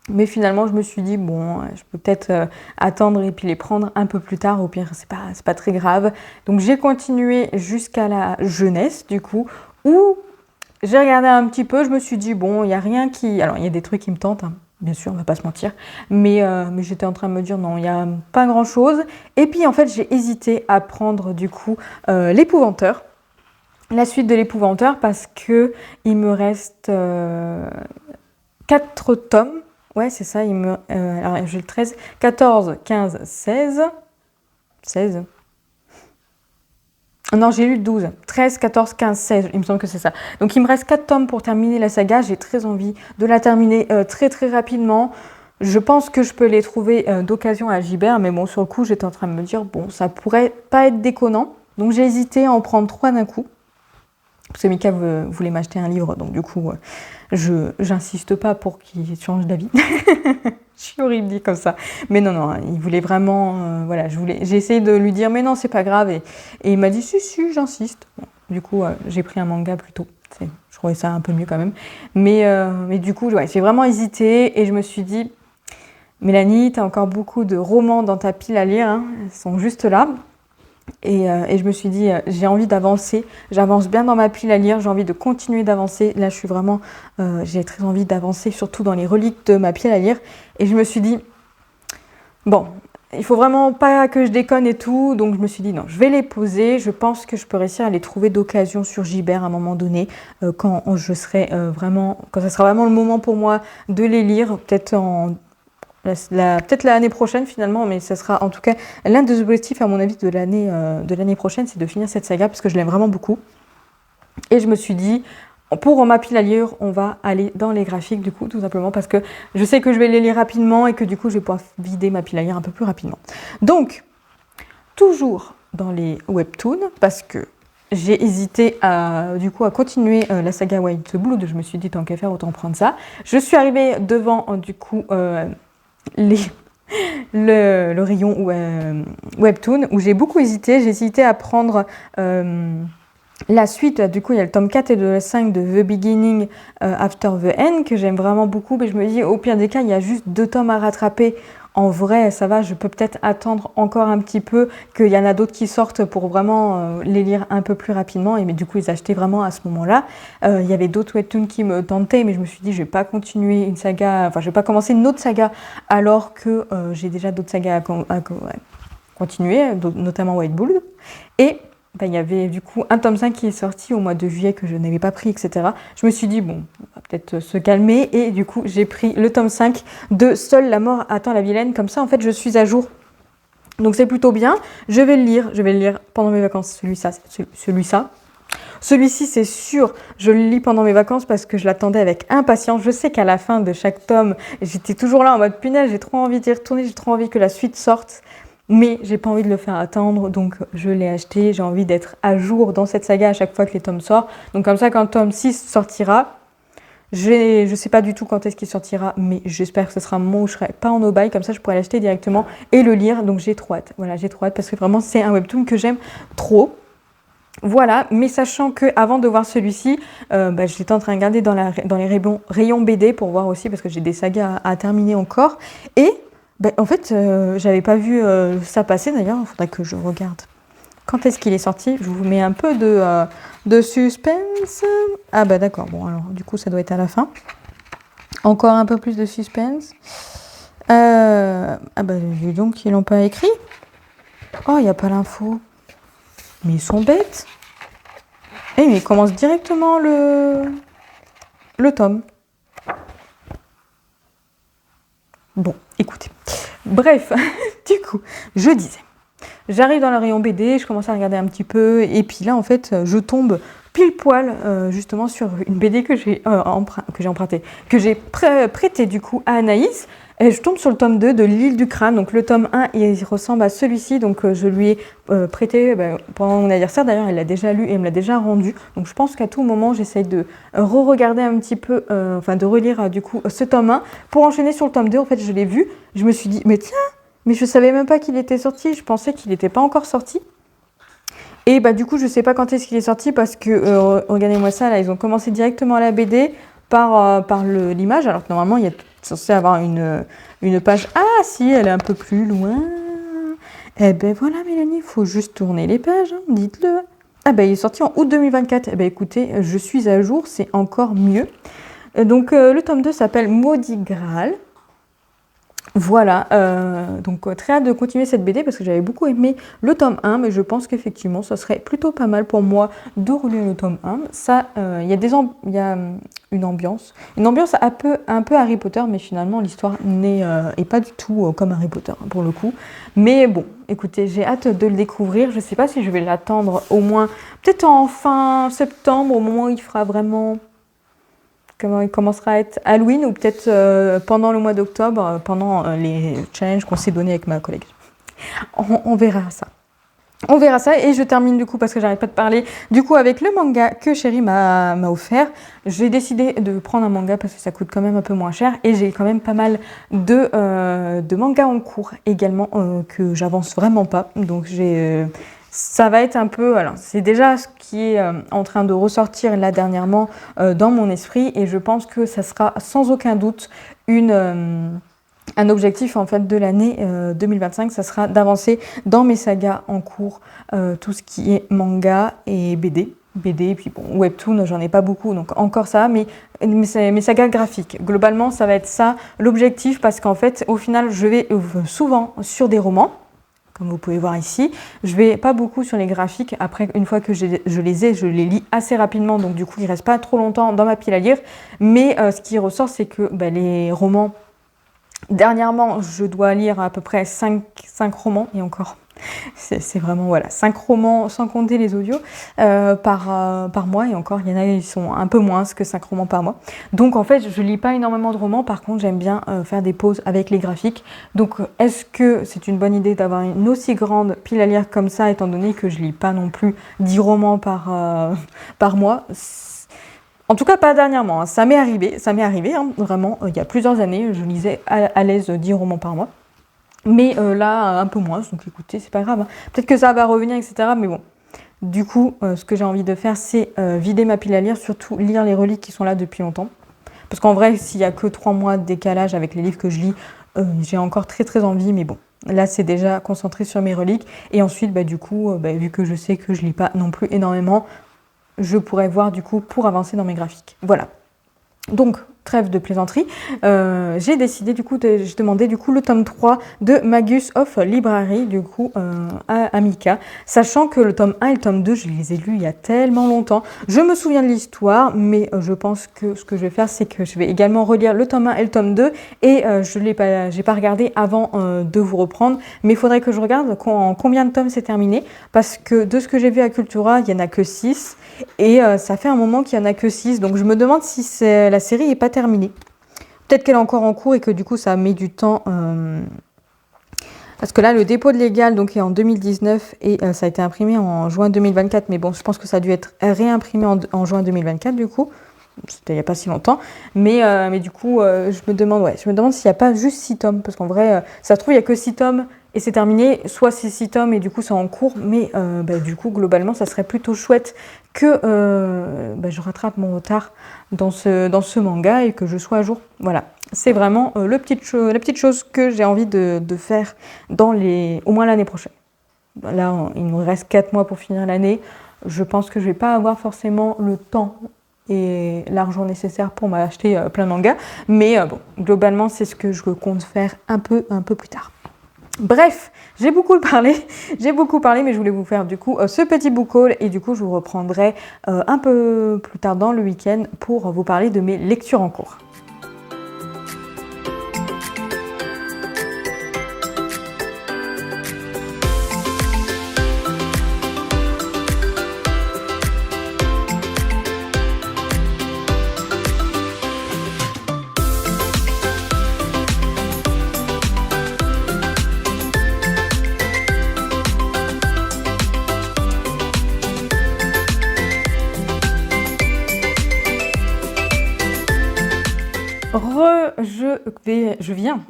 Mais finalement, je me suis dit, bon, je peux peut-être attendre et puis les prendre un peu plus tard. Au pire, c'est pas très grave. Donc j'ai continué jusqu'à la jeunesse, du coup, où j'ai regardé un petit peu. Je me suis dit, bon, il n'y a rien qui... Alors, il y a des trucs qui me tentent, hein. Bien sûr, on va pas se mentir, mais j'étais en train de me dire non, il n'y a pas grand-chose. Et puis en fait, j'ai hésité à prendre du coup l'Épouvanteur, la suite de l'Épouvanteur, parce que il me reste 4 tomes. Ouais, c'est ça, alors j'ai le 13, 14, 15, 16. Non, j'ai lu 12, 13, 14, 15, 16, il me semble que c'est ça. Donc il me reste 4 tomes pour terminer la saga, j'ai très envie de la terminer très très rapidement. Je pense que je peux les trouver d'occasion à Gibert, mais bon, sur le coup, j'étais en train de me dire, bon, ça pourrait pas être déconnant. Donc j'ai hésité à en prendre 3 d'un coup. Parce que Mika voulait m'acheter un livre, donc du coup, j'insiste pas pour qu'il change d'avis. Je suis horrible dit comme ça. Mais non, il voulait vraiment... voilà, j'ai essayé de lui dire, mais non, c'est pas grave. Et il m'a dit, si, j'insiste. Bon, du coup, j'ai pris un manga plutôt. Je trouvais ça un peu mieux quand même. Mais du coup, ouais, j'ai vraiment hésité et je me suis dit, Mélanie, tu as encore beaucoup de romans dans ta pile à lire, hein, ils sont juste là. Et je me suis dit, j'ai envie d'avancer, j'avance bien dans ma pile à lire, j'ai envie de continuer d'avancer. Là, j'ai très envie d'avancer, surtout dans les reliques de ma pile à lire. Et je me suis dit, bon, il faut vraiment pas que je déconne et tout. Donc je me suis dit, non, je vais les poser. Je pense que je peux réussir à les trouver d'occasion sur Gibert à un moment donné, quand ça sera vraiment le moment pour moi de les lire, peut-être l'année prochaine finalement, mais ça sera en tout cas l'un des objectifs à mon avis de l'année prochaine, c'est de finir cette saga parce que je l'aime vraiment beaucoup. Et je me suis dit, pour ma pile à lire, on va aller dans les graphiques du coup, tout simplement parce que je sais que je vais les lire rapidement et que du coup, je vais pouvoir vider ma pile à lire un peu plus rapidement. Donc, toujours dans les webtoons, parce que j'ai hésité à continuer la saga White Blood. Je me suis dit, tant qu'à faire, autant prendre ça. Je suis arrivée devant, du coup, le rayon webtoon, où j'ai beaucoup hésité. J'ai hésité à prendre la suite. Du coup, il y a le tome 4 et le 5 de The Beginning After the End, que j'aime vraiment beaucoup. Mais je me dis, au pire des cas, il y a juste 2 tomes à rattraper. En vrai, ça va, je peux peut-être attendre encore un petit peu qu'il y en a d'autres qui sortent pour vraiment les lire un peu plus rapidement. Mais du coup, les acheter vraiment à ce moment-là. Il y avait d'autres webtoons qui me tentaient, mais je me suis dit, je vais pas continuer une saga, enfin, je vais pas commencer une autre saga alors que j'ai déjà d'autres sagas à continuer, notamment White Bull. Et il y avait du coup un tome 5 qui est sorti au mois de juillet que je n'avais pas pris, etc. Je me suis dit, bon, on va peut-être se calmer. Et du coup, j'ai pris le tome 5 de Seule la mort attend la vilaine. Comme ça, en fait, je suis à jour. Donc, c'est plutôt bien. Je vais le lire pendant mes vacances. Celui-ci, c'est sûr, je le lis pendant mes vacances parce que je l'attendais avec impatience. Je sais qu'à la fin de chaque tome, j'étais toujours là en mode punaise, j'ai trop envie d'y retourner, j'ai trop envie que la suite sorte. Mais j'ai pas envie de le faire attendre, donc je l'ai acheté. J'ai envie d'être à jour dans cette saga à chaque fois que les tomes sortent. Donc comme ça, quand le tome 6 sortira, je sais pas du tout quand est-ce qu'il sortira, mais j'espère que ce sera un moment où je serai pas en no-buy. Comme ça, je pourrai l'acheter directement et le lire. Donc j'ai trop hâte. Voilà, j'ai trop hâte parce que vraiment, c'est un webtoon que j'aime trop. Voilà, mais sachant que avant de voir celui-ci, j'étais en train de regarder dans les rayons BD pour voir aussi, parce que j'ai des sagas à terminer encore. Et en fait, j'avais pas vu ça passer d'ailleurs, il faudrait que je regarde. Quand est-ce qu'il est sorti? Je vous mets un peu de suspense. Ah bah d'accord, bon alors du coup ça doit être à la fin. Encore un peu plus de suspense. Vu donc ils l'ont pas écrit. Oh, il n'y a pas l'info. Mais ils sont bêtes. Mais ils commencent directement le tome. Bon, écoutez. Bref, du coup, je disais. J'arrive dans le rayon BD, je commence à regarder un petit peu, et puis là, en fait, je tombe pile poil, justement, sur une BD que j'ai empruntée, que j'ai prêtée, du coup, à Anaïs. Et je tombe sur le tome 2 de L'île du crâne. Donc le tome 1, il ressemble à celui-ci. Donc je lui ai prêté pendant mon anniversaire. D'ailleurs, elle l'a déjà lu et me l'a déjà rendu. Donc je pense qu'à tout moment, j'essaye de re-regarder un petit peu, de relire du coup ce tome 1 pour enchaîner sur le tome 2. En fait, je l'ai vu. Je me suis dit, mais tiens, mais je savais même pas qu'il était sorti. Je pensais qu'il n'était pas encore sorti. Et du coup, je sais pas quand est-ce qu'il est sorti parce que, regardez-moi ça, là, ils ont commencé directement la BD par l'image. Alors que normalement, il y a censé avoir une page. Ah si, elle est un peu plus loin. Eh ben voilà Mélanie, il faut juste tourner les pages, hein, dites-le. Ah ben il est sorti en août 2024. Eh ben écoutez, je suis à jour, c'est encore mieux. Donc le tome 2 s'appelle Maudit Graal. Voilà, donc très hâte de continuer cette BD parce que j'avais beaucoup aimé le tome 1, mais je pense qu'effectivement, ça serait plutôt pas mal pour moi de relire le tome 1. Ça, il y a une ambiance un peu Harry Potter, mais finalement, l'histoire n'est pas du tout comme Harry Potter, pour le coup. Mais bon, écoutez, j'ai hâte de le découvrir. Je ne sais pas si je vais l'attendre au moins, peut-être en fin septembre, au moment où il fera vraiment... Comment il commencera à être Halloween ou peut-être pendant le mois d'octobre, pendant les challenges qu'on s'est donnés avec ma collègue. On verra ça. On verra ça et je termine du coup parce que j'arrête pas de parler du coup avec le manga que Chérie m'a offert. J'ai décidé de prendre un manga parce que ça coûte quand même un peu moins cher et j'ai quand même pas mal de mangas en cours également que j'avance vraiment pas. Donc ça va être un peu, voilà, c'est déjà ce qui est en train de ressortir là dernièrement dans mon esprit et je pense que ça sera sans aucun doute un objectif en fait de l'année 2025, ça sera d'avancer dans mes sagas en cours, tout ce qui est manga et BD, et puis bon, webtoon, j'en ai pas beaucoup, donc encore ça, mais mes sagas graphiques. Globalement, ça va être ça l'objectif parce qu'en fait, au final, je vais souvent sur des romans. Comme vous pouvez voir ici, je vais pas beaucoup sur les graphiques. Après, une fois que je les lis assez rapidement. Donc du coup, il reste pas trop longtemps dans ma pile à lire. Mais ce qui ressort, c'est que les romans, dernièrement, je dois lire à peu près 5 romans. Et encore, C'est vraiment, voilà, 5 romans, sans compter les audios, par mois. Et encore, il y en a, ils sont un peu moins que 5 romans par mois. Donc, en fait, je lis pas énormément de romans. Par contre, j'aime bien faire des pauses avec les graphiques. Donc, est-ce que c'est une bonne idée d'avoir une aussi grande pile à lire comme ça, étant donné que je lis pas non plus 10 romans par mois? En tout cas, pas dernièrement, hein. Ça m'est arrivé, hein, vraiment, il y a plusieurs années, je lisais à l'aise 10 romans par mois. Mais là, un peu moins, donc écoutez, c'est pas grave, hein. Peut-être que ça va revenir, etc. Mais bon, du coup, ce que j'ai envie de faire, c'est vider ma pile à lire, surtout lire les reliques qui sont là depuis longtemps. Parce qu'en vrai, s'il y a que 3 mois de décalage avec les livres que je lis, j'ai encore très très envie, mais bon. Là, c'est déjà concentré sur mes reliques. Et ensuite, du coup, vu que je sais que je lis pas non plus énormément, je pourrais voir du coup pour avancer dans mes graphiques. Voilà. Donc, trêve de plaisanterie, j'ai décidé du coup, j'ai demandé du coup le tome 3 de Magus of Library du coup à Mika, sachant que le tome 1 et le tome 2, je les ai lus il y a tellement longtemps. Je me souviens de l'histoire, mais je pense que ce que je vais faire, c'est que je vais également relire le tome 1 et le tome 2 et j'ai pas regardé avant de vous reprendre, mais il faudrait que je regarde en combien de tomes c'est terminé, parce que de ce que j'ai vu à Cultura, il n'y en a que 6 et ça fait un moment qu'il n'y en a que 6, donc je me demande si la série n'est pas terminée. Peut-être qu'elle est encore en cours et que du coup ça met du temps. Parce que là, le dépôt de légal donc, est en 2019 et ça a été imprimé en juin 2024. Mais bon, je pense que ça a dû être réimprimé en juin 2024 du coup. C'était il n'y a pas si longtemps. Mais du coup, je me demande s'il n'y a pas juste 6 tomes. Parce qu'en vrai, ça se trouve, il n'y a que 6 tomes et c'est terminé. Soit c'est 6 tomes et du coup, c'est en cours. Mais du coup, globalement, ça serait plutôt chouette que je rattrape mon retard dans ce manga et que je sois à jour. Voilà. C'est vraiment la petite chose que j'ai envie de faire au moins l'année prochaine. Là, il nous reste 4 mois pour finir l'année. Je pense que je ne vais pas avoir forcément le temps et l'argent nécessaire pour m'acheter plein de mangas. Mais globalement, c'est ce que je compte faire un peu plus tard. Bref, j'ai beaucoup parlé, mais je voulais vous faire du coup ce petit book haul et du coup je vous reprendrai un peu plus tard dans le week-end pour vous parler de mes lectures en cours.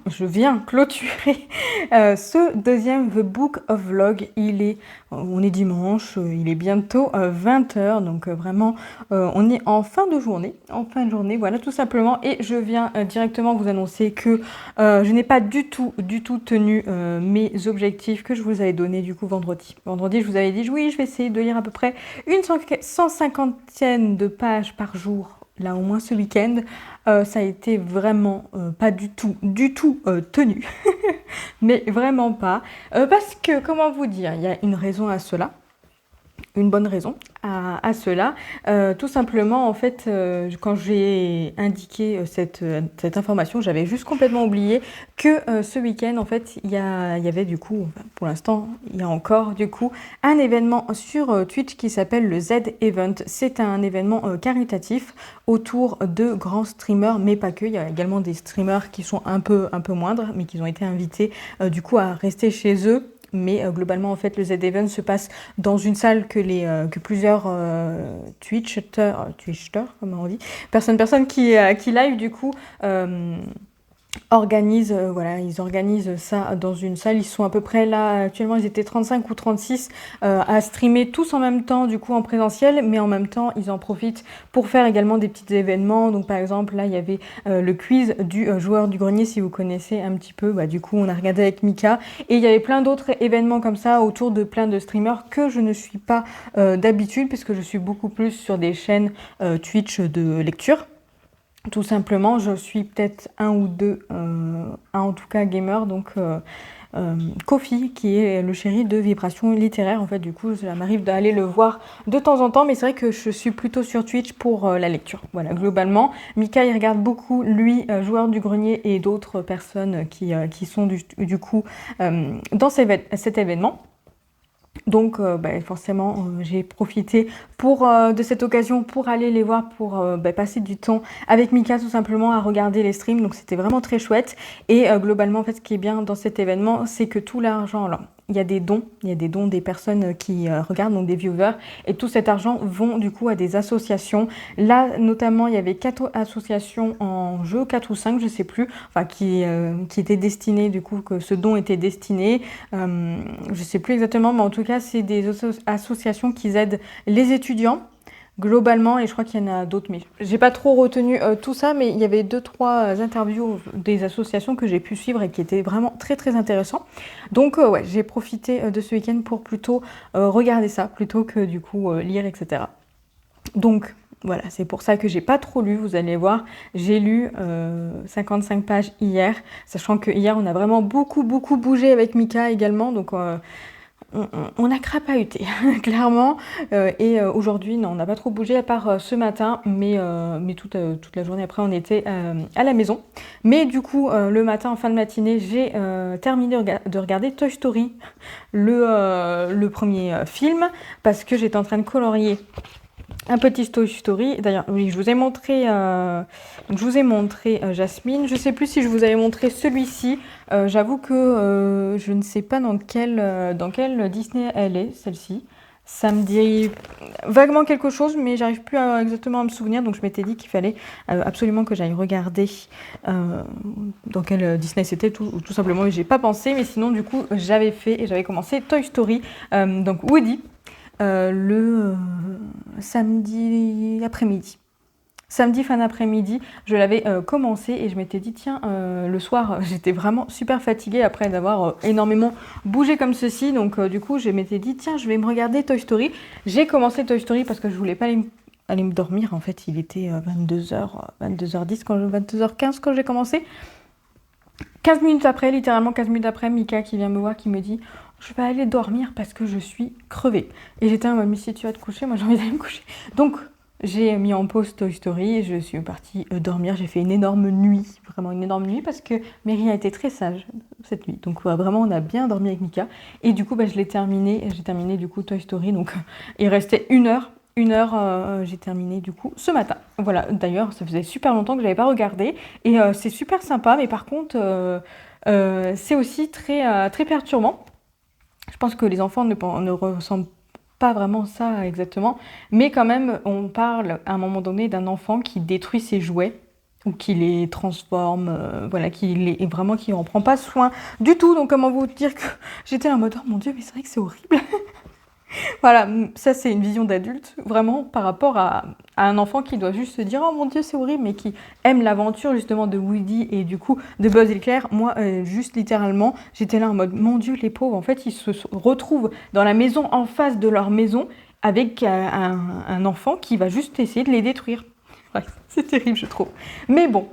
Je viens clôturer ce deuxième The Book of Vlog. On est dimanche, il est bientôt 20h, donc vraiment on est en fin de journée, voilà tout simplement. Et je viens directement vous annoncer que je n'ai pas du tout tenu mes objectifs que je vous avais donnés du coup vendredi. Vendredi, je vous avais dit oui, je vais essayer de lire à peu près une 150aine de pages par jour. Là, au moins ce week-end, ça a été vraiment pas du tout tenu. Mais vraiment pas. Parce que, comment vous dire, il y a une raison à cela. Une bonne raison à cela. Tout simplement, en fait, quand j'ai indiqué cette information, j'avais juste complètement oublié que ce week-end, en fait, il y avait du coup, pour l'instant, il y a encore du coup un événement sur Twitch qui s'appelle le Z-Event. C'est un événement caritatif autour de grands streamers, mais pas que. Il y a également des streamers qui sont un peu moindres, mais qui ont été invités du coup à rester chez eux. Mais globalement, en fait, le Z-Event se passe dans une salle que plusieurs Twitchers, comment on dit, personnes qui live du coup organisent, ils organisent ça dans une salle. Ils sont à peu près là, actuellement ils étaient 35 ou 36 à streamer tous en même temps du coup en présentiel, mais en même temps ils en profitent pour faire également des petits événements. Donc par exemple là il y avait le quiz du joueur du grenier, si vous connaissez un petit peu, du coup on a regardé avec Mika, et il y avait plein d'autres événements comme ça autour de plein de streamers que je ne suis pas d'habitude, puisque je suis beaucoup plus sur des chaînes Twitch de lecture. Tout simplement, je suis peut-être un ou deux, un en tout cas gamer, donc Kofi, qui est le chéri de Vibration Littéraire. En fait, du coup, ça m'arrive d'aller le voir de temps en temps, mais c'est vrai que je suis plutôt sur Twitch pour la lecture. Voilà, globalement. Mika, il regarde beaucoup, lui, Joueur du Grenier, et d'autres personnes qui sont du coup dans cet événement. Donc forcément, j'ai profité de cette occasion pour aller les voir, pour passer du temps avec Mika tout simplement à regarder les streams. Donc c'était vraiment très chouette. Et globalement, en fait, ce qui est bien dans cet événement, c'est que tout l'argent, alors il y a des dons des personnes qui regardent, donc des viewers, et tout cet argent vont du coup à des associations. Là, notamment, il y avait 4 associations en jeu, 4 ou 5, je sais plus, enfin qui étaient destinées, du coup, que ce don était destiné. Je sais plus exactement, mais en tout cas, c'est des associations qui aident les étudiants globalement, et je crois qu'il y en a d'autres, mais j'ai pas trop retenu tout ça, mais il y avait 2-3 interviews des associations que j'ai pu suivre et qui étaient vraiment très très intéressants. Donc ouais, j'ai profité de ce week-end pour plutôt regarder ça, plutôt que du coup lire, etc. Donc voilà, c'est pour ça que j'ai pas trop lu, vous allez voir. J'ai lu 55 pages hier, sachant que hier on a vraiment beaucoup bougé avec Mika également, donc on a crapahuté, clairement. Et aujourd'hui, non, on n'a pas trop bougé à part ce matin, mais toute la journée après, on était à la maison. Mais du coup, le matin, en fin de matinée, j'ai terminé de regarder Toy Story, le premier film, parce que j'étais en train de colorier un petit Toy Story. D'ailleurs, oui, je vous ai montré Jasmine. Je sais plus si je vous avais montré celui-ci. J'avoue que je ne sais pas dans quel Disney elle est, celle-ci. Ça me dit vaguement quelque chose, mais j'arrive plus exactement à me souvenir. Donc je m'étais dit qu'il fallait absolument que j'aille regarder dans quel Disney c'était, tout simplement. Et j'ai pas pensé, mais sinon du coup j'avais fait et j'avais commencé Toy Story. Donc Woody. Le samedi après-midi. Samedi fin d'après-midi, je l'avais commencé et je m'étais dit tiens, le soir, j'étais vraiment super fatiguée après d'avoir énormément bougé comme ceci. Donc du coup, je m'étais dit tiens, je vais me regarder Toy Story. J'ai commencé Toy Story parce que je voulais pas aller me dormir. En fait, il était 22h10, 22h15 quand j'ai commencé. 15 minutes après, littéralement 15 minutes après, Mika qui vient me voir, qui me dit je vais aller dormir parce que je suis crevée. Et j'étais en mode mais si tu vas te coucher, moi j'ai envie d'aller me coucher. Donc j'ai mis en pause Toy Story et je suis partie dormir. J'ai fait une énorme nuit, vraiment une énorme nuit parce que Mary a été très sage cette nuit. Donc vraiment on a bien dormi avec Mika. Et du coup je l'ai terminé, j'ai terminé du coup Toy Story. Donc il restait une heure, j'ai terminé du coup ce matin. Voilà, d'ailleurs ça faisait super longtemps que je n'avais pas regardé et c'est super sympa, mais par contre c'est aussi très perturbant. Je pense que les enfants ne ressentent pas vraiment ça exactement, mais quand même on parle à un moment donné d'un enfant qui détruit ses jouets ou qui les transforme, voilà, qui en prend pas soin du tout. Donc comment vous dire que j'étais en mode oh mon dieu, mais c'est vrai que c'est horrible. Voilà, ça c'est une vision d'adulte, vraiment, par rapport à un enfant qui doit juste se dire « Oh mon Dieu, c'est horrible », mais qui aime l'aventure justement de Woody et du coup de Buzz éclair. Moi, juste littéralement, j'étais là en mode « Mon Dieu, les pauvres », en fait, ils se retrouvent dans la maison en face de leur maison avec un enfant qui va juste essayer de les détruire. Ouais, c'est terrible, je trouve. Mais bon,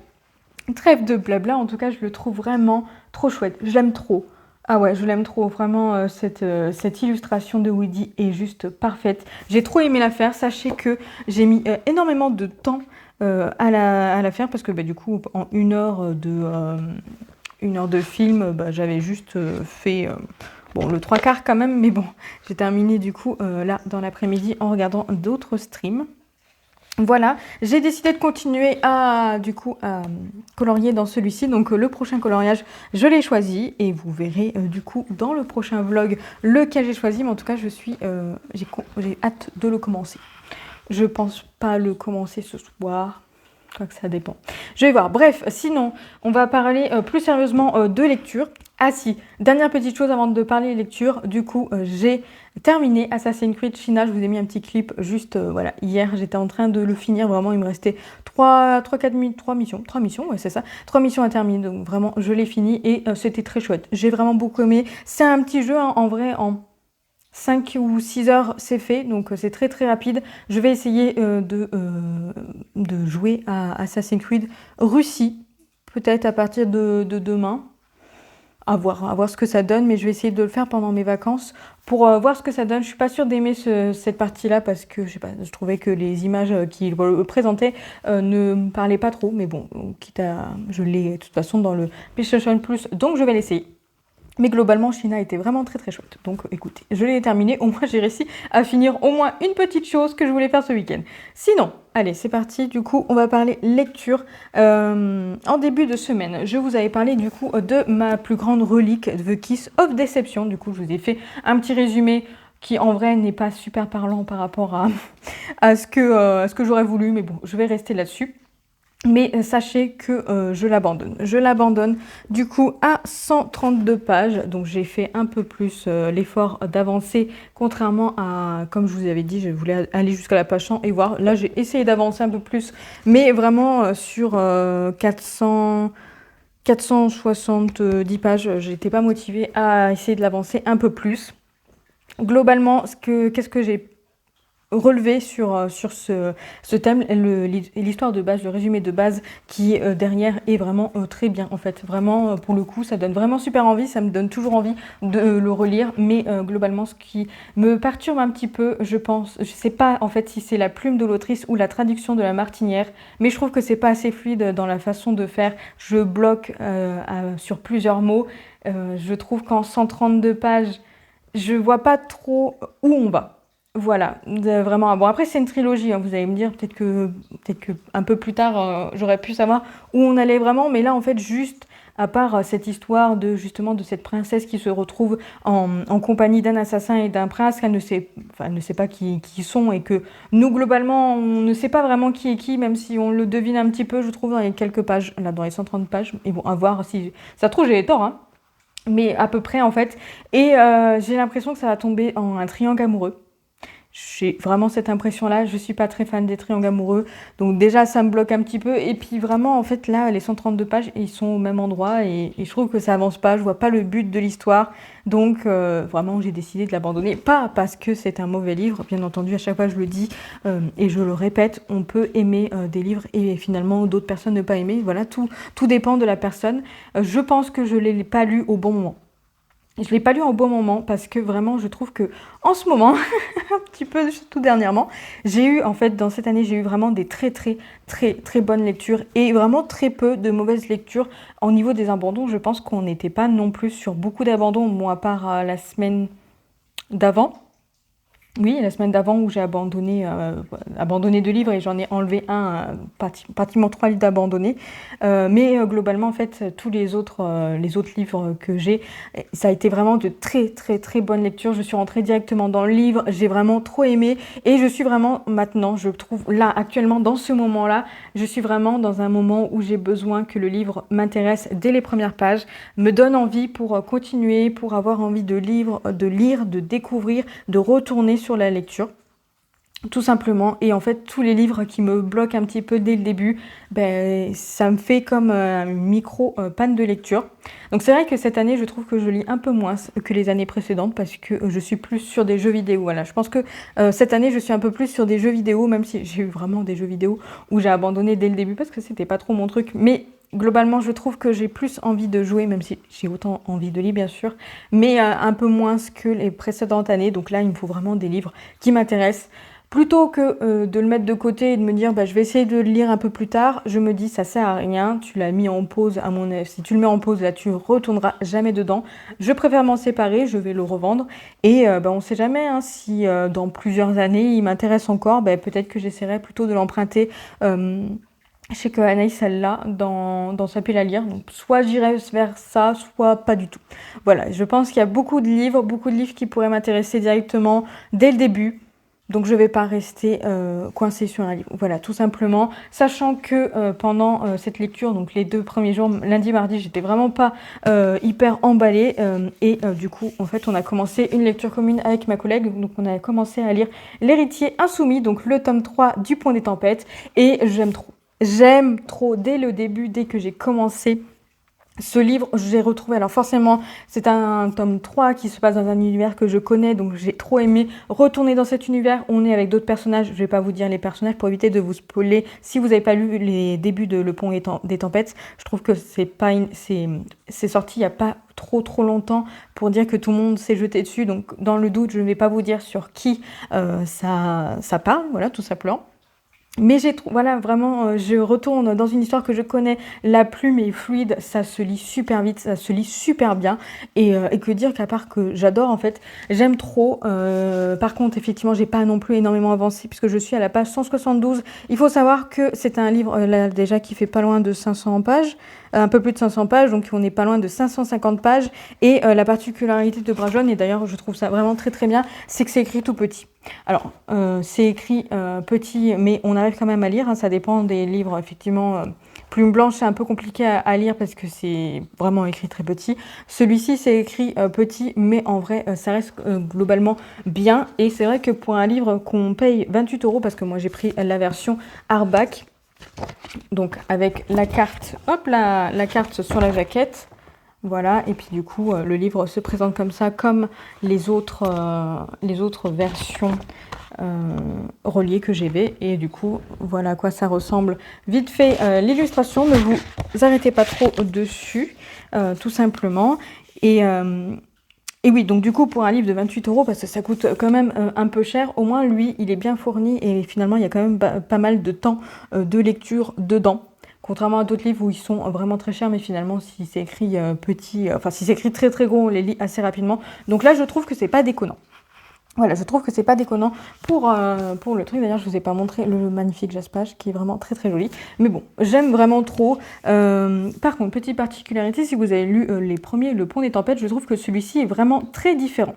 trêve de blabla, en tout cas, je le trouve vraiment trop chouette. Je l'aime trop. Ah ouais, je l'aime trop. Vraiment, cette illustration de Woody est juste parfaite. J'ai trop aimé la faire. Sachez que j'ai mis énormément de temps à la faire parce que du coup, en une heure de film, j'avais juste fait le 3/4 quand même. Mais bon, j'ai terminé du coup là dans l'après-midi en regardant d'autres streams. Voilà, j'ai décidé de continuer à colorier dans celui-ci. Donc le prochain coloriage, je l'ai choisi et vous verrez du coup dans le prochain vlog lequel j'ai choisi. Mais en tout cas, j'ai hâte de le commencer. Je pense pas le commencer ce soir. Je crois que ça dépend. Je vais voir. Bref, sinon, on va parler plus sérieusement de lecture. Ah si, dernière petite chose avant de parler lecture. Du coup, j'ai terminé Assassin's Creed China. Je vous ai mis un petit clip juste, voilà, hier. J'étais en train de le finir. Vraiment, il me restait 3 missions. 3 missions, ouais, c'est ça. 3 missions à terminer. Donc vraiment, je l'ai fini et c'était très chouette. J'ai vraiment beaucoup aimé. C'est un petit jeu, hein, en vrai, en 5 ou 6 heures, c'est fait, donc c'est très très rapide. Je vais essayer de jouer à Assassin's Creed Russie, peut-être à partir de demain. À voir ce que ça donne, mais je vais essayer de le faire pendant mes vacances pour voir ce que ça donne. Je suis pas sûre d'aimer cette partie-là parce que je trouvais que les images qu'il présentait ne me parlaient pas trop, mais bon, je l'ai de toute façon dans le PlayStation Plus, donc je vais l'essayer. Mais globalement, China était vraiment très très chouette. Donc écoutez, je l'ai terminé. Au moins, j'ai réussi à finir au moins une petite chose que je voulais faire ce week-end. Sinon, allez, c'est parti. Du coup, on va parler lecture. En début de semaine, je vous avais parlé du coup de ma plus grande relique, The Kiss of Deception. Du coup, je vous ai fait un petit résumé qui en vrai n'est pas super parlant par rapport à ce que j'aurais voulu. Mais bon, je vais rester là-dessus. Mais sachez que je l'abandonne. Je l'abandonne du coup à 132 pages. Donc j'ai fait un peu plus l'effort d'avancer, contrairement à, comme je vous avais dit, je voulais aller jusqu'à la page 100 et voir. Là j'ai essayé d'avancer un peu plus, mais vraiment sur 470 pages, j'étais pas motivée à essayer de l'avancer un peu plus. Globalement, qu'est-ce que j'ai relevé sur ce thème, l'histoire de base, le résumé de base qui derrière est vraiment très bien en fait. Vraiment, pour le coup, ça donne vraiment super envie, ça me donne toujours envie de le relire, mais globalement, ce qui me perturbe un petit peu, je pense, je sais pas en fait si c'est la plume de l'autrice ou la traduction de la Martinière, mais je trouve que c'est pas assez fluide dans la façon de faire. Je bloque sur plusieurs mots. Je trouve qu'en 132 pages, je vois pas trop où on va. Voilà, vraiment. Bon, après, c'est une trilogie, hein, vous allez me dire, peut-être que un peu plus tard, j'aurais pu savoir où on allait vraiment, mais là, en fait, juste, à part cette histoire de, justement, de cette princesse qui se retrouve en compagnie d'un assassin et d'un prince, elle ne sait pas qui ils sont, et que nous, globalement, on ne sait pas vraiment qui est qui, même si on le devine un petit peu, je trouve, dans les quelques pages, là, dans les 130 pages, et bon, à voir si ça se trouve, j'ai tort, hein, mais à peu près, en fait, et j'ai l'impression que ça va tomber en un triangle amoureux. J'ai vraiment cette impression-là. Je suis pas très fan des triangles amoureux. Donc déjà, ça me bloque un petit peu. Et puis vraiment, en fait, là, les 132 pages, ils sont au même endroit. Et je trouve que ça avance pas. Je vois pas le but de l'histoire. Donc vraiment, j'ai décidé de l'abandonner. Pas parce que c'est un mauvais livre. Bien entendu, à chaque fois, je le dis et je le répète, on peut aimer des livres et finalement d'autres personnes ne pas aimer. Voilà, tout dépend de la personne. Je pense que je l'ai pas lu au bon moment. Je l'ai pas lu en bon moment parce que vraiment je trouve que en ce moment, un petit peu tout dernièrement, j'ai eu en fait dans cette année j'ai eu vraiment des très très très très bonnes lectures et vraiment très peu de mauvaises lectures. Au niveau des abandons, je pense qu'on n'était pas non plus sur beaucoup d'abandons, moi à part la semaine d'avant. Oui, la semaine d'avant où j'ai abandonné 2 livres et j'en ai enlevé un, pratiquement 3 livres d'abandonnés. Mais globalement, en fait, tous les autres livres que j'ai, ça a été vraiment de très très très bonnes lectures. Je suis rentrée directement dans le livre, j'ai vraiment trop aimé et je suis vraiment maintenant, je trouve là actuellement dans ce moment-là, je suis vraiment dans un moment où j'ai besoin que le livre m'intéresse dès les premières pages, me donne envie pour continuer, pour avoir envie de lire, de découvrir, de retourner sur la lecture, tout simplement. Et en fait, tous les livres qui me bloquent un petit peu dès le début, ben, ça me fait comme une micro panne de lecture. Donc c'est vrai que cette année, je trouve que je lis un peu moins que les années précédentes parce que je suis plus sur des jeux vidéo. Voilà, je pense que cette année, je suis un peu plus sur des jeux vidéo, même si j'ai eu vraiment des jeux vidéo où j'ai abandonné dès le début parce que c'était pas trop mon truc. Mais globalement, je trouve que j'ai plus envie de jouer, même si j'ai autant envie de lire, bien sûr, mais un peu moins que les précédentes années. Donc là, il me faut vraiment des livres qui m'intéressent. Plutôt que de le mettre de côté et de me dire bah, je vais essayer de le lire un peu plus tard, je me dis ça sert à rien, tu l'as mis en pause à mon avis. Si tu le mets en pause là, tu retourneras jamais dedans. Je préfère m'en séparer, je vais le revendre. Et bah, on ne sait jamais hein, si dans plusieurs années il m'intéresse encore, bah, peut-être que j'essaierai plutôt de l'emprunter. Je sais que Anaïs, elle l'a dans sa pile à lire. Donc, soit j'irai vers ça, soit pas du tout. Voilà, je pense qu'il y a beaucoup de livres qui pourraient m'intéresser directement dès le début. Donc, je ne vais pas rester coincée sur un livre. Voilà, tout simplement. Sachant que pendant cette lecture, donc les 2 premiers jours, lundi, mardi, j'étais vraiment pas hyper emballée. Du coup, en fait, on a commencé une lecture commune avec ma collègue. Donc, on a commencé à lire L'Héritier Insoumis, donc le tome 3 du Pont des Tempêtes. Et j'aime trop. J'aime trop, dès le début, dès que j'ai commencé ce livre, j'ai retrouvé, alors forcément, c'est un tome 3 qui se passe dans un univers que je connais, donc j'ai trop aimé retourner dans cet univers. On est avec d'autres personnages, je vais pas vous dire les personnages pour éviter de vous spoiler. Si vous n'avez pas lu les débuts de Le Pont des Tempêtes, je trouve que c'est sorti il y a pas trop longtemps pour dire que tout le monde s'est jeté dessus, donc dans le doute, je ne vais pas vous dire sur qui ça parle, voilà, tout simplement. Mais voilà, vraiment, je retourne dans une histoire que je connais, la plume est fluide, ça se lit super vite, ça se lit super bien. Et que dire qu'à part que j'adore, en fait, j'aime trop. Par contre, effectivement, j'ai pas non plus énormément avancé puisque je suis à la page 172. Il faut savoir que c'est un livre, là, déjà, qui fait pas loin de 500 pages, un peu plus de 500 pages, donc on est pas loin de 550 pages. Et la particularité de Bras Jaune, et d'ailleurs, je trouve ça vraiment très très bien, c'est que c'est écrit tout petit. Alors, c'est écrit petit, mais on arrive quand même à lire, hein, ça dépend des livres, effectivement. Plume blanche, c'est un peu compliqué à lire parce que c'est vraiment écrit très petit. Celui-ci, c'est écrit petit, mais en vrai, ça reste globalement bien. Et c'est vrai que pour un livre qu'on paye 28 euros, parce que moi j'ai pris la version hardback, donc avec la carte, hop, la carte sur la jaquette. Voilà, et puis du coup, le livre se présente comme ça, comme les autres versions reliées que j'ai. Et du coup, voilà à quoi ça ressemble. Vite fait, l'illustration, ne vous arrêtez pas trop dessus, tout simplement. Et oui, donc du coup, pour un livre de 28 euros, parce que ça coûte quand même un peu cher, au moins, lui, il est bien fourni et finalement, il y a quand même pas mal de temps de lecture dedans. Contrairement à d'autres livres où ils sont vraiment très chers, mais finalement, si c'est écrit petit, enfin, si c'est écrit très très gros, on les lit assez rapidement. Donc là, je trouve que c'est pas déconnant. Voilà, je trouve que c'est pas déconnant pour le truc. D'ailleurs, je vous ai pas montré le magnifique jaspage qui est vraiment très très joli. Mais bon, j'aime vraiment trop. Par contre, petite particularité, si vous avez lu les premiers, Le Pont des Tempêtes, je trouve que celui-ci est vraiment très différent.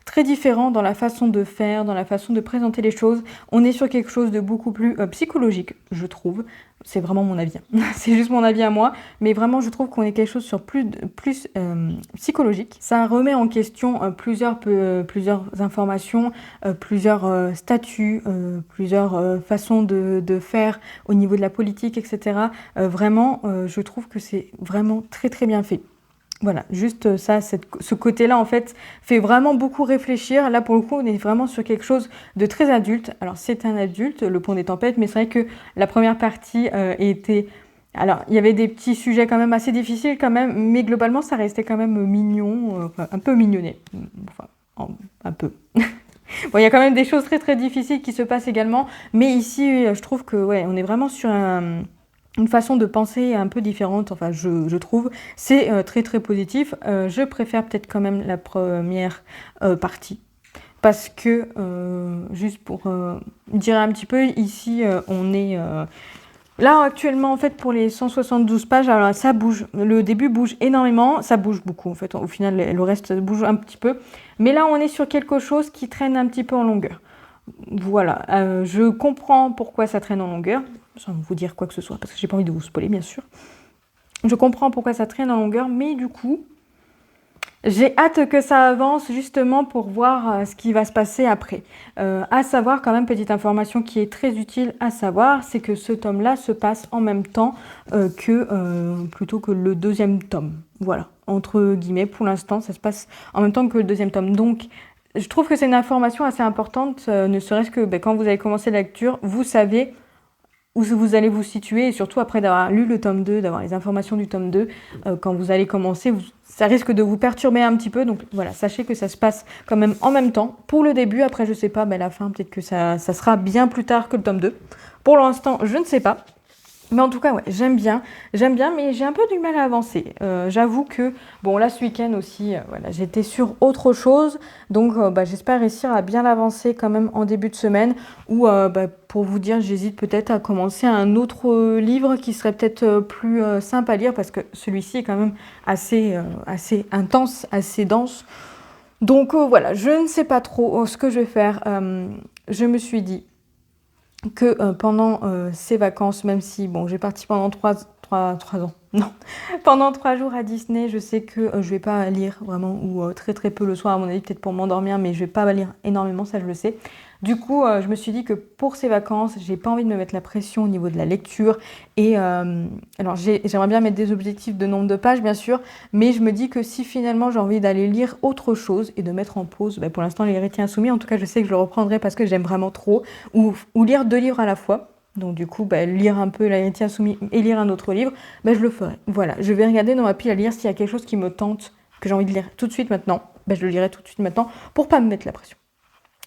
Très différent dans la façon de faire, dans la façon de présenter les choses. On est sur quelque chose de beaucoup plus psychologique, je trouve. C'est vraiment mon avis. C'est juste mon avis à moi. Mais vraiment, je trouve qu'on est quelque chose sur plus psychologique. Ça remet en question plusieurs informations, plusieurs statuts, plusieurs façons de faire au niveau de la politique, etc. Vraiment, je trouve que c'est vraiment très très bien fait. Voilà, juste ça, ce côté-là, en fait, fait vraiment beaucoup réfléchir. Là, pour le coup, on est vraiment sur quelque chose de très adulte. Alors, c'est un adulte, Le Pont des Tempêtes, mais c'est vrai que la première partie était... Alors, il y avait des petits sujets quand même assez difficiles quand même, mais globalement, ça restait quand même mignon, un peu mignonné. Enfin, un peu. Bon, il y a quand même des choses très très difficiles qui se passent également, mais ici, je trouve que, ouais, on est vraiment sur une façon de penser un peu différente, enfin je trouve, c'est très très positif. Je préfère peut-être quand même la première partie, parce que, juste pour dire un petit peu, ici on est... Là actuellement en fait pour les 172 pages, alors ça bouge, le début bouge énormément, ça bouge beaucoup en fait, au final le reste bouge un petit peu, mais là on est sur quelque chose qui traîne un petit peu en longueur. Voilà, je comprends pourquoi ça traîne en longueur, sans vous dire quoi que ce soit, parce que j'ai pas envie de vous spoiler, bien sûr. Je comprends pourquoi ça traîne en longueur, mais du coup, j'ai hâte que ça avance justement pour voir ce qui va se passer après. À savoir, quand même, petite information qui est très utile à savoir, c'est que ce tome-là se passe en même temps plutôt que le deuxième tome. Voilà, entre guillemets, pour l'instant, ça se passe en même temps que le deuxième tome. Donc, je trouve que c'est une information assez importante, ne serait-ce que quand vous avez commencé la lecture, vous savez où vous allez vous situer, et surtout après d'avoir lu le tome 2, d'avoir les informations du tome 2, quand vous allez commencer, ça risque de vous perturber un petit peu. Donc voilà, sachez que ça se passe quand même en même temps. Pour le début, après je sais pas, la fin, peut-être que ça sera bien plus tard que le tome 2. Pour l'instant, je ne sais pas. Mais en tout cas, ouais, j'aime bien, mais j'ai un peu du mal à avancer. J'avoue que, bon, là, ce week-end aussi, voilà, j'étais sur autre chose, donc j'espère réussir à bien l'avancer quand même en début de semaine, ou pour vous dire, j'hésite peut-être à commencer un autre livre qui serait peut-être plus simple à lire, parce que celui-ci est quand même assez intense, assez dense. Donc voilà, je ne sais pas trop ce que je vais faire. Je me suis dit que pendant ces vacances, même si bon, j'ai parti pendant 3 ans, non, pendant 3 jours à Disney, je sais que je vais pas lire vraiment, ou très très peu le soir à mon avis, peut-être pour m'endormir, mais je vais pas lire énormément, ça je le sais. Du coup, je me suis dit que pour ces vacances, j'ai pas envie de me mettre la pression au niveau de la lecture. Et alors, j'aimerais bien mettre des objectifs de nombre de pages, bien sûr, mais je me dis que si finalement j'ai envie d'aller lire autre chose et de mettre en pause, pour l'instant, Les Héritiers Insoumis, en tout cas, je sais que je le reprendrai parce que j'aime vraiment trop, ou lire 2 livres à la fois. Donc du coup, lire un peu Les Héritiers Insoumis et lire un autre livre, je le ferai. Voilà, je vais regarder dans ma pile à lire s'il y a quelque chose qui me tente, que j'ai envie de lire tout de suite maintenant. Je le lirai tout de suite maintenant pour pas me mettre la pression.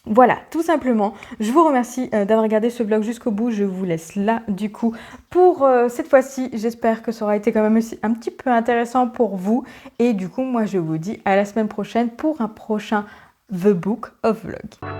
Voilà, tout simplement. Je vous remercie d'avoir regardé ce vlog jusqu'au bout. Je vous laisse là, du coup, pour cette fois-ci. J'espère que ça aura été quand même aussi un petit peu intéressant pour vous. Et du coup, moi, je vous dis à la semaine prochaine pour un prochain The Book of Vlog.